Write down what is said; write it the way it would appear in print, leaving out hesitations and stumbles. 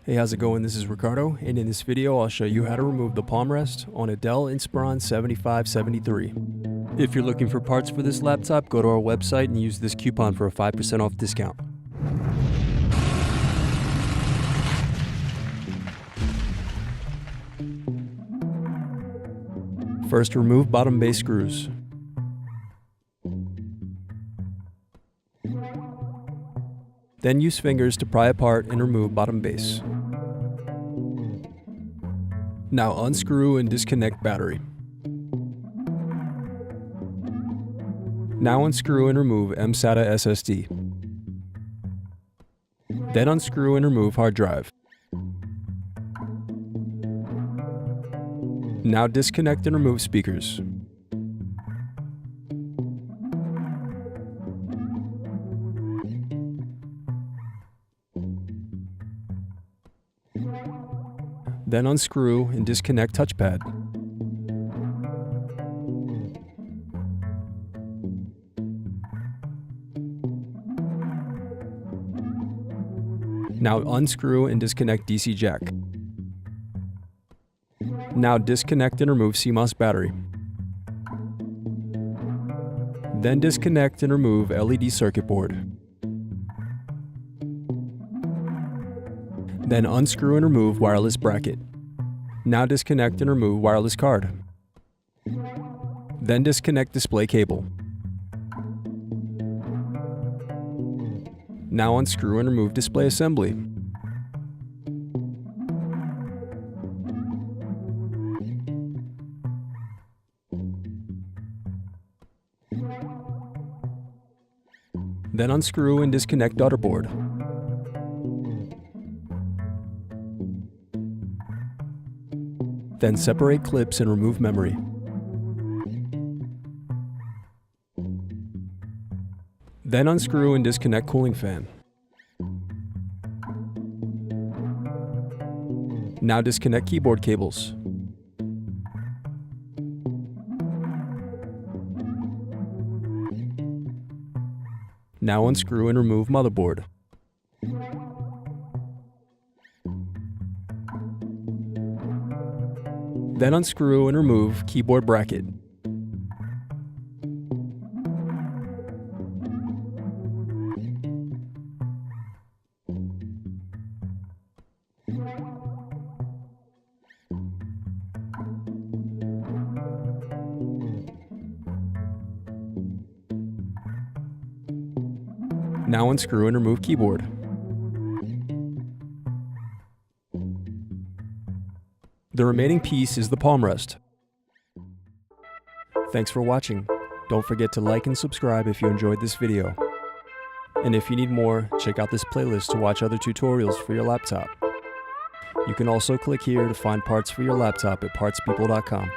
Hey, how's it going? This is Ricardo, and in this video I'll show you how to remove the Palmrest on a Dell Inspiron 7573. If you're looking for parts for this laptop, go to our website and use this coupon for a 5% off discount. First, remove bottom base screws. Then use fingers to pry apart and remove bottom base. Now unscrew and disconnect battery. Now unscrew and remove mSATA SSD. Then unscrew and remove hard drive. Now disconnect and remove speakers. Then unscrew and disconnect touchpad. Now unscrew and disconnect DC jack. Now disconnect and remove CMOS battery. Then disconnect and remove LED circuit board. Then unscrew and remove wireless bracket. Now disconnect and remove wireless card. Then disconnect display cable. Now unscrew and remove display assembly. Then unscrew and disconnect daughter board. Then separate clips and remove memory. Then unscrew and disconnect cooling fan. Now disconnect keyboard cables. Now unscrew and remove motherboard. Then unscrew and remove keyboard bracket. Now unscrew and remove keyboard. The remaining piece is the Palmrest. Thanks for watching. Don't forget to like and subscribe if you enjoyed this video. And if you need more, check out this playlist to watch other tutorials for your laptop. You can also click here to find parts for your laptop at partspeople.com.